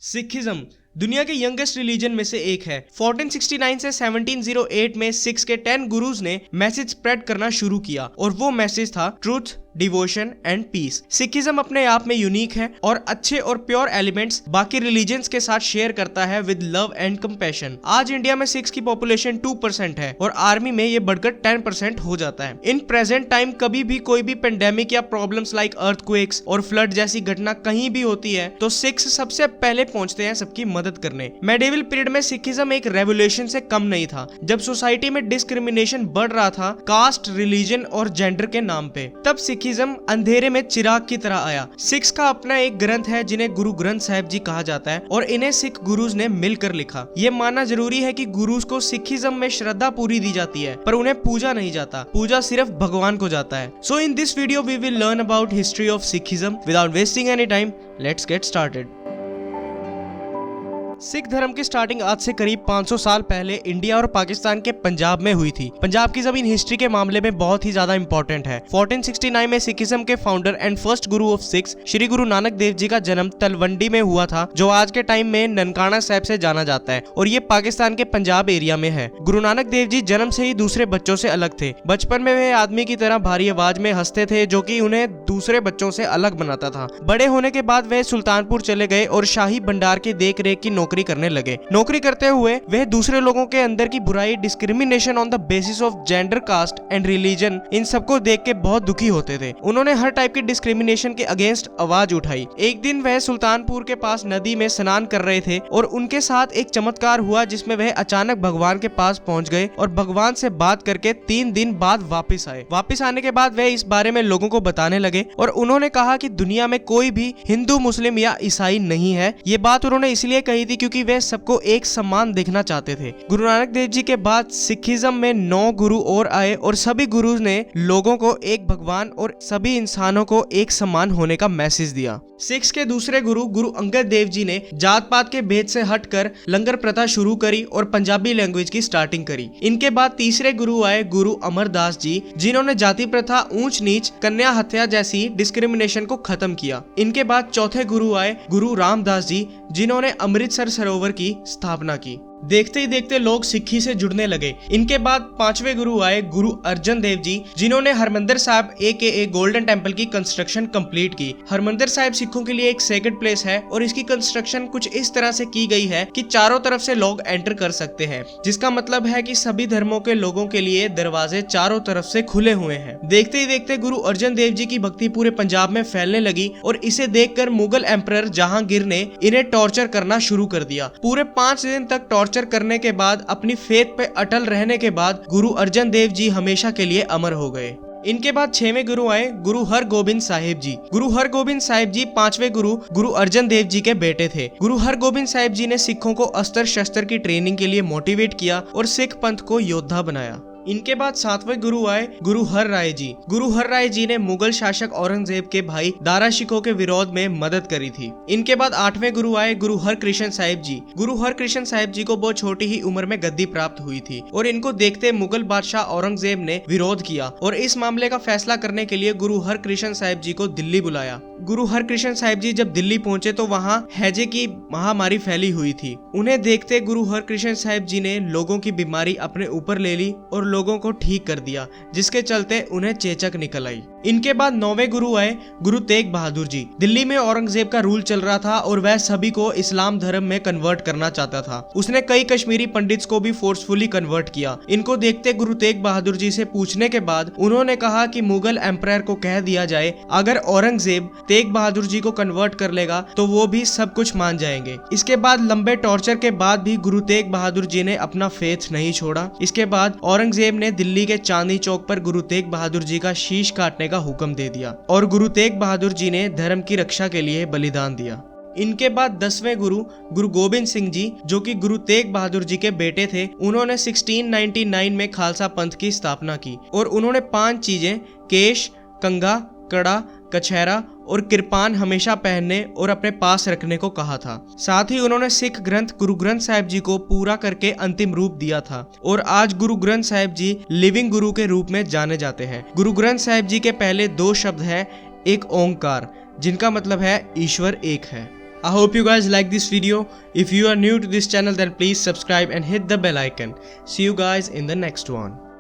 Sikhism दुनिया के youngest religion में से एक है। 1469 से 1708 में सिक्स के 10 गुरुज ने मैसेज स्प्रेड करना शुरू किया और वो मैसेज था truth, devotion and peace. Sikhism अपने आप में यूनिक है और अच्छे और प्योर एलिमेंट्स बाकी रिलीजन्स के साथ शेयर करता है विद लव एंड कंपैशन। आज इंडिया में सिख्स की पॉपुलेशन 2% है और आर्मी में ये बढ़कर 10% हो जाता है। इन प्रेजेंट टाइम कभी भी कोई भी पेंडेमिक या प्रॉब्लम्स लाइक अर्थक्वेक्स और फ्लड जैसी घटना कहीं भी होती है तो सिख्स सबसे पहले पहुंचते हैं सबकी मदद करने। मेडिवल पीरियड में सिखिज्म एक रेवोल्यूशन से कम नहीं था। जब सोसाइटी में डिस्क्रिमिनेशन बढ़ रहा था कास्ट, रिलीजन और जेंडर के नाम पे, तब सिखिज्म अंधेरे में चिराग की तरह आया। सिख्स का अपना एक ग्रंथ है जिन्हें गुरु ग्रंथ साहिब जी कहा जाता है और इन्हें सिख गुरुज ने मिलकर लिखा। ये मानना जरूरी है कि गुरुज को सिखिज्म में श्रद्धा पूरी दी जाती है पर उन्हें पूजा नहीं जाता, पूजा सिर्फ भगवान को जाता है। So in this video we will learn about history of Sikhism. Without wasting any time, let's get started. Sikh धर्म की स्टार्टिंग आज से करीब 500 साल पहले इंडिया और पाकिस्तान के पंजाब में हुई थी। पंजाब की जमीन हिस्ट्री के मामले में बहुत ही ज्यादा इंपॉर्टेंट है। 1469 में सिखिज्म के founder and first Guru of Sikhs Shri Guru Nanak Dev ji का जन्म तलवंडी में हुआ था, जो आज के टाइम में ननकाना साहिब से जाना जाता है और ये पाकिस्तान के पंजाब एरिया में है। गुरु नानक देव जी जन्म से ही दूसरे बच्चों से अलग थे। बचपन में वे आदमी की तरह भारी आवाज में हंसते थे जो कि उन्हें दूसरे बच्चों से अलग बनाता था। बड़े होने के बाद वे सुल्तानपुर चले गए और शाही भंडार की देख रेख की नौकरी करने लगे। नौकरी करते हुए वह दूसरे लोगों के अंदर की बुराई, discrimination on the basis of gender, caste and religion, इन सबको देख के बहुत दुखी होते थे। उन्होंने हर टाइप की डिस्क्रिमिनेशन के अगेंस्ट आवाज उठाई। एक दिन वह सुल्तानपुर के पास नदी में स्नान कर रहे थे और उनके साथ एक चमत्कार हुआ जिसमें वह अचानक भगवान के पास पहुंच गए और भगवान से बात करके 3 दिन बाद वापस आए। वापस आने के बाद वह इस बारे में लोगों को बताने लगे और उन्होंने कहा कि दुनिया में कोई भी हिंदू, मुस्लिम या ईसाई नहीं है। ये बात उन्होंने इसलिए कही थी क्योंकि वह सबको एक समान देखना चाहते थे। गुरु नानक देव जी के बाद सिखिज्म में 9 गुरु और आए और सभी गुरु ने लोगों को एक भगवान और सभी इंसानों को एक समान होने का मैसेज दिया। सिख्स के दूसरे गुरु गुरु अंगद देव जी ने जात पात के भेद से हटकर लंगर प्रथा शुरू करी और पंजाबी लैंग्वेज की स्टार्टिंग करी। इनके बाद तीसरे गुरु आए गुरु अमरदास जी, जिन्होंने जाति प्रथा, ऊंच नीच, कन्या हत्या जैसी डिस्क्रिमिनेशन को खत्म किया। इनके बाद चौथे गुरु आए गुरु रामदास जी, जिन्होंने अमृतसर सरोवर की स्थापना की। देखते ही देखते लोग सिक्खी से जुड़ने लगे। इनके बाद 5वें गुरु आए गुरु अर्जन देव जी, जिन्होंने Harmandir Sahib AKA golden temple की कंस्ट्रक्शन कंप्लीट की। हरमंदिर साहिब सिखों के लिए एक सेक्रेड प्लेस है और इसकी कंस्ट्रक्शन कुछ इस तरह से की गई है कि चारों तरफ से लोग एंटर कर सकते हैं, जिसका मतलब है कि सभी धर्मों के लोगों के लिए दरवाजे चारों तरफ से खुले हुए हैं। देखते ही देखते गुरु अर्जन देव जी की भक्ति पूरे पंजाब में फैलने लगी और इसे देखकर मुगल एम्परर जहांगीर ने इन्हें टॉर्चर करना शुरू कर दिया। पूरे 5 दिन तक टॉर्चर करने के बाद, अपनी फेथ पे अटल रहने के बाद गुरु अर्जन देव जी हमेशा के लिए अमर हो गए। इनके बाद 6वें गुरु आए गुरु हरगोबिंद साहिब जी। गुरु हरगोबिंद साहिब जी 5वें गुरु गुरु अर्जन देव जी के बेटे थे। गुरु हरगोबिंद साहिब जी ने सिखों को अस्त्र शस्त्र की ट्रेनिंग के लिए मोटिवेट किया और सिख पंथ को योद्धा बनाया। इनके बाद 7वें गुरु आए गुरु हर राय जी। गुरु हर राय जी ने मुगल शासक औरंगजेब के भाई दारा शिकोह के विरोध में मदद करी थी। इनके बाद 8वें गुरु आए गुरु हर कृष्ण साहिब जी। गुरु हर कृष्ण साहिब जी को बहुत छोटी ही उम्र में गद्दी प्राप्त हुई थी और इनको देखते मुगल बादशाह औरंगजेब ने विरोध किया और इस मामले का फैसला करने के लिए गुरु हर कृष्ण साहिब जी को दिल्ली बुलाया। गुरु हर कृष्ण साहिब जी जब दिल्ली पहुंचे तो वहां हैजे की महामारी फैली हुई थी। उन्हें देखते गुरु हर कृष्ण साहिब जी ने लोगों की बीमारी अपने ऊपर ले ली और लोगों को ठीक कर दिया, जिसके चलते उन्हें चेचक निकल आई। इनके बाद 9वें गुरु आए गुरु तेग बहादुर जी। दिल्ली में औरंगजेब का रूल चल रहा था और वह सभी को इस्लाम धर्म में कन्वर्ट करना चाहता था। उसने कई कश्मीरी पंडित्स को भी फोर्सफुली कन्वर्ट किया। इनको देखते गुरु तेग बहादुर जी से पूछने के बाद उन्होंने कहा कि मुगल एम्परर को कह दिया जाए अगर औरंगजेब तेग बहादुर जी को कन्वर्ट कर लेगा तो वो भी सब कुछ मान जाएंगे। इसके बाद लंबे टॉर्चर के बाद भी गुरु तेग बहादुर जी ने अपना फेथ नहीं छोड़ा। इसके बाद औरंगजेब ने दिल्ली के चांदनी चौक पर गुरु तेग बहादुर जी का शीश काटने का हुक्म दे दिया और गुरु तेग बहादुर जी ने धर्म की रक्षा के लिए बलिदान दिया। इनके बाद 10वें गुरु गुरु गोबिंद सिंह जी, जो कि गुरु तेग बहादुर जी के बेटे थे, उन्होंने 1699 में खालसा पंथ की स्थापना की और उन्होंने 5 चीजें केश, कंघा, कड़ा, कछहरा और किरपान हमेशा पहनने और अपने पास रखने को कहा था। साथ ही उन्होंने सिख ग्रंथ गुरु ग्रंथ साहिब जी को पूरा करके अंतिम रूप दिया था और आज गुरु ग्रंथ साहिब जी लिविंग गुरु के रूप में जाने जाते हैं। गुरु ग्रंथ साहिब जी के पहले 2 शब्द हैं एक ओंकार, जिनका मतलब है ईश्वर एक है। I hope you guys like this video. If you are new to this channel, then please subscribe and hit the bell icon. See you guys in the next one.